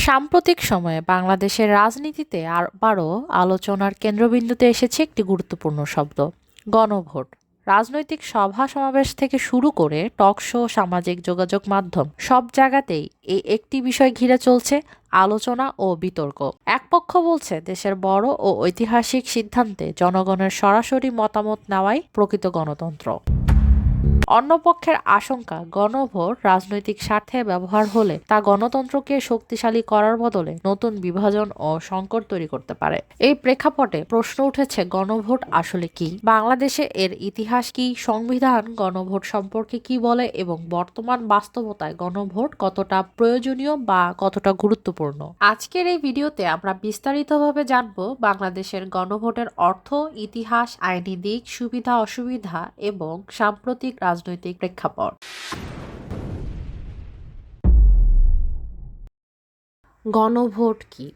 সাম্প্রতিক সময়ে বাংলাদেশের রাজনীতিতে আবারও আলোচনার কেন্দ্রবিন্দুতে এসেছে একটি গুরুত্বপূর্ণ শব্দ, গণভোট। রাজনৈতিক সভা সমাবেশ থেকে শুরু করে টক শো, সামাজিক যোগাযোগ মাধ্যম সব জায়গাতেই এই একটি বিষয় ঘিরে চলছে আলোচনা ও বিতর্ক। এক পক্ষ বলছে দেশের বড় ও ঐতিহাসিক সিদ্ধান্তে জনগণের সরাসরি মতামত নেওয়াই প্রকৃত গণতন্ত্র। অন্য পক্ষের আশঙ্কা, গণভোট রাজনৈতিক স্বার্থে ব্যবহার হলে তা গণতন্ত্রকে শক্তিশালী করার বদলে নতুন বিভাজন ও সংকট তৈরি করতে পারে। এই প্রেক্ষাপটে প্রশ্ন উঠেছে, গণভোট আসলে কি? বাংলাদেশে এর ইতিহাস কি? সংবিধান গণভোট সম্পর্কে কি বলে এবং বর্তমান বাস্তবতায় গণভোট কতটা প্রয়োজনীয় বা কতটা গুরুত্বপূর্ণ? আজকের এই ভিডিওতে আমরা বিস্তারিতভাবে জানব বাংলাদেশের গণভোটের অর্থ, ইতিহাস, আইনি দিক, সুবিধা অসুবিধা এবং সাম্প্রতিক রাজনৈতিক প্রেক্ষাপট। গণভোট কি?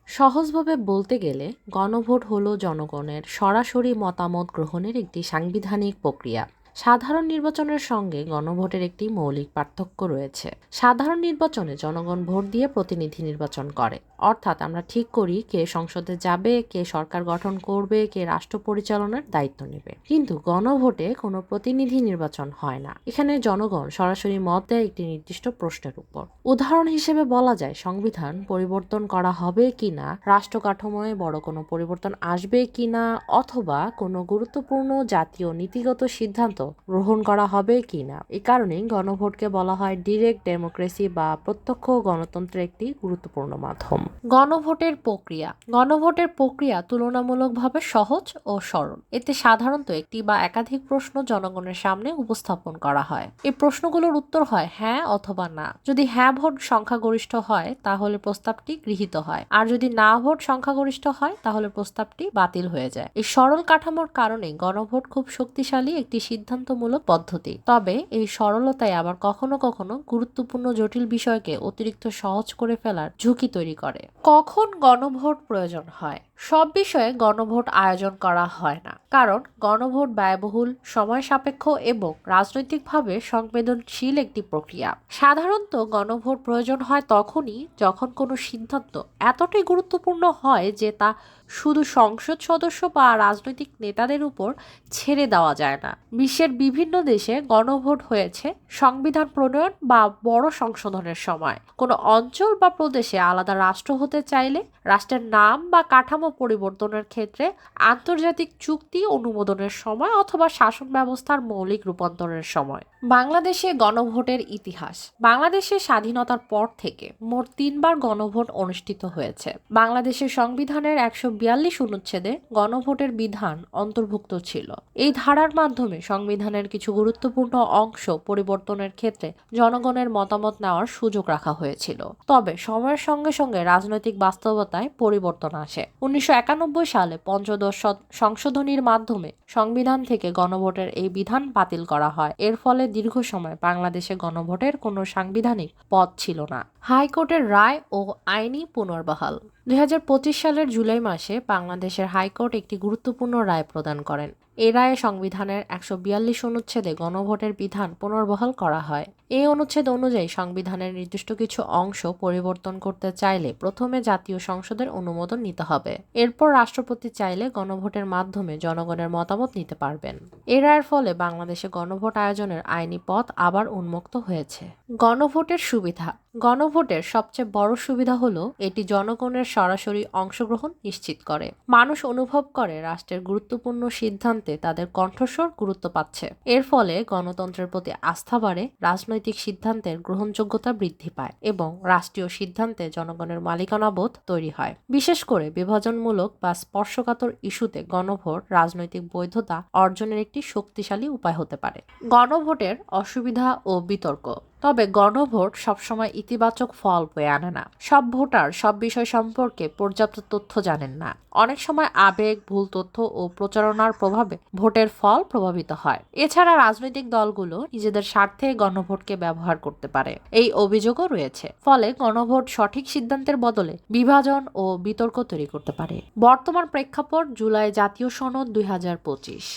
সহজভাবে বলতে গেলে গণভোট হলো জনগণের সরাসরি মতামত গ্রহণের একটি সাংবিধানিক প্রক্রিয়া। সাধারণ নির্বাচনের সঙ্গে গণভোটের একটি মৌলিক পার্থক্য রয়েছে। সাধারণ নির্বাচনে জনগণ ভোট দিয়ে প্রতিনিধি নির্বাচন করে, অর্থাৎ আমরা ঠিক করি কে সংসদে যাবে, কে সরকার গঠন করবে, কে রাষ্ট্র পরিচালনার দায়িত্ব নেবে। কিন্তু গণভোটে কোনো প্রতিনিধি নির্বাচন হয় না। এখানে জনগণ সরাসরি মত দেয় একটি নির্দিষ্ট প্রশ্নের উপর। উদাহরণ হিসেবে বলা যায়, সংবিধান পরিবর্তন করা হবে কিনা, রাষ্ট্র কাঠামোয় বড় কোনো পরিবর্তন আসবে কিনা, অথবা কোনো গুরুত্বপূর্ণ জাতীয় নীতিগত সিদ্ধান্ত গ্রহণ করা হবে কিনা। এই কারণেই গণভোটকে বলা হয় ডিরেক্ট ডেমোক্রেসি বা প্রত্যক্ষ গণতন্ত্রের একটি গুরুত্বপূর্ণ মাধ্যম। গণভোটের প্রক্রিয়া। গণভোটের প্রক্রিয়া তুলনামূলকভাবে সহজ ও সরল। এতে সাধারণত একটি বা একাধিক প্রশ্ন জনগণের সামনে উপস্থাপন করা হয়। এই প্রশ্নগুলোর উত্তর হয় হ্যাঁ অথবা না। যদি হ্যাঁ ভোট সংখ্যাগরিষ্ঠ হয় তাহলে প্রস্তাবটি গৃহীত হয়, আর যদি না ভোট সংখ্যাগরিষ্ঠ হয় তাহলে প্রস্তাবটি বাতিল হয়ে যায়। এই সরল কাঠামোর কারণে গণভোট খুব শক্তিশালী একটি সিদ্ধান্তমূলক পদ্ধতি। তবে এই সরলতাই আবার কখনো কখনো গুরুত্বপূর্ণ জটিল বিষয়কে অতিরিক্ত সহজ করে ফেলার ঝুঁকি তৈরি করে। কখন গণভোট প্রয়োজন হয়? সব বিষয়ে গণভোট আয়োজন করা হয় না, কারণ গণভোট ব্যয়বহুল, সময় সাপেক্ষ এবং রাজনৈতিকভাবে সংবেদনশীল একটি প্রক্রিয়া। সাধারণত গণভোট প্রয়োজন হয় তখনই যখন কোনো সিদ্ধান্ত এতটাই গুরুত্বপূর্ণ হয় যে তা শুধু সংসদ সদস্য বা রাজনৈতিক নেতাদের উপর ছেড়ে দেওয়া যায় না। বিশ্বের বিভিন্ন দেশে গণভোট হয়েছে সংবিধান প্রণয়ন বা বড় সংশোধনের সময়। কোনো অঞ্চল বা প্রদেশে আলাদা রাষ্ট্র হতে চাইলে, রাষ্ট্রের নাম বা কাঠামো পরিবর্তনের ক্ষেত্রে, আন্তর্জাতিক চুক্তি অনুমোদনের সময় অথবা শাসন ব্যবস্থার মৌলিক রূপান্তরের সময়। বাংলাদেশে গণভোটের ইতিহাস। বাংলাদেশের স্বাধীনতার পর থেকে মোট 3বার গণভোট অনুষ্ঠিত হয়েছে। বাংলাদেশের সংবিধানের 142 অনুচ্ছেদে গণভোটের বিধান অন্তর্ভুক্ত ছিল। এই ধারার মাধ্যমে সংবিধানের কিছু গুরুত্বপূর্ণ অংশ পরিবর্তনের ক্ষেত্রে জনগণের মতামত নেওয়ার সুযোগ রাখা হয়েছিল। তবে সময়ের সঙ্গে সঙ্গে রাজনৈতিক বাস্তবতায় পরিবর্তন আসে। 1991 সালে পঞ্চদশ সংশোধনীর মাধ্যমে সংবিধান থেকে গণভোটের এই বিধান বাতিল করা হয়। এর ফলে দীর্ঘ সময় বাংলাদেশে গণভোটের কোনো সাংবিধানিক পথ ছিল না। হাইকোর্টের রায় ও আইনি পুনর্বহাল। 2025 সালের জুলাই মাসে বাংলাদেশের হাইকোর্ট একটি গুরুত্বপূর্ণ রায় প্রদান করেন। এ রায়ে সংবিধানের 142 অনুচ্ছেদে গণভোটের বিধান পুনর্বহাল করা হয়। এই অনুচ্ছেদ অনুযায়ী সংবিধানের নির্দিষ্ট কিছু অংশ পরিবর্তন করতে চাইলে প্রথমে জাতীয় সংসদের অনুমোদন নিতে হবে। এরপর রাষ্ট্রপতি চাইলে গণভোটের মাধ্যমে জনগণের মতামত নিতে পারবেন। এ রায়ের ফলে বাংলাদেশে গণভোট আয়োজনের আইনি পথ আবার উন্মুক্ত হয়েছে। গণভোটের সুবিধা। গণভোটের সবচেয়ে বড় সুবিধা হলো এটি জনগণের সরাসরি অংশগ্রহণ নিশ্চিত করে। মানুষ অনুভব করে রাষ্ট্রের গুরুত্বপূর্ণ সিদ্ধান্তে তাদের কণ্ঠস্বর গুরুত্ব পাচ্ছে। এর ফলে গণতন্ত্রের প্রতি আস্থা বাড়ে, রাজনৈতিক সিদ্ধান্তের গ্রহণযোগ্যতা বৃদ্ধি পায় এবং রাষ্ট্রীয় সিদ্ধান্তে জনগণের মালিকানাবোধ তৈরি হয়। বিশেষ করে বিভাজনমূলক বা স্পর্শকাতর ইস্যুতে গণভোট রাজনৈতিক বৈধতা অর্জনের একটি শক্তিশালী উপায় হতে পারে। গণভোটের অসুবিধা ও বিতর্ক। তবে গণভোট সবসময় ইতিবাচক ফল বয়ে আনে না। সব ভোটার সব বিষয় সম্পর্কে পর্যাপ্ত তথ্য জানেন না। অনেক সময় আবেগ, ভুল তথ্য ও প্রচারণার প্রভাবে ভোটের ফল প্রভাবিত হয়। এছাড়া রাজনৈতিক দলগুলো নিজেদের স্বার্থে গণভোটকে ব্যবহার করতে পারে, এই অভিযোগও রয়েছে। ফলে গণভোট সঠিক সিদ্ধান্তের বদলে বিভাজন ও বিতর্ক তৈরি করতে পারে। বর্তমান প্রেক্ষাপট, জুলাই জাতীয় সনদ 2025।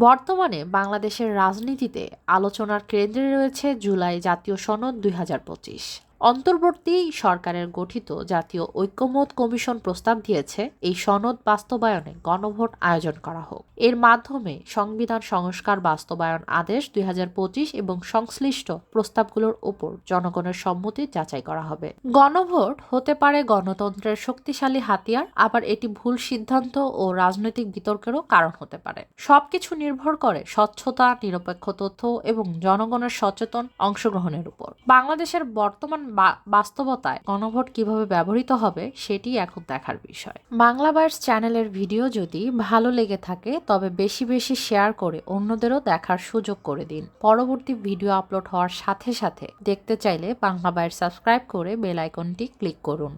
বর্তমানে বাংলাদেশের রাজনীতিতে আলোচনার কেন্দ্রে রয়েছে জুলাই জাতীয় সনদ 2025। অন্তর্বর্তী সরকারের গঠিত জাতীয় ঐক্যমত্য কমিশন প্রস্তাব দিয়েছে এই সনদ বাস্তবায়নে গণভোট আয়োজন করা হোক। এর মাধ্যমে সংবিধান সংস্কার বাস্তবায়ন আদেশ 2025 এবং সংশ্লিষ্ট প্রস্তাবগুলোর উপর জনগণের সম্মতি যাচাই করা হবে। গণভোট হতে পারে গণতন্ত্রের শক্তিশালী হাতিয়ার, আবার এটি ভুল সিদ্ধান্ত ও রাজনৈতিক বিতর্কেরও কারণ হতে পারে। সবকিছু নির্ভর করে স্বচ্ছতা, নিরপেক্ষ তথ্য এবং জনগণের সচেতন অংশগ্রহণের উপর। বাংলাদেশের বর্তমান বাস্তবতায় গণভোট কিভাবে ব্যবহৃত হবে সেটি এখন দেখার বিষয়। বাংলা বাইটস চ্যানেলের ভিডিও যদি ভালো লেগে থাকে তবে বেশি বেশি শেয়ার করে অন্যদেরও দেখার সুযোগ করে দিন। পরবর্তী ভিডিও আপলোড হওয়ার সাথে সাথে দেখতে চাইলে বাংলা বাইটস সাবস্ক্রাইব করে বেল আইকনটি ক্লিক করুন।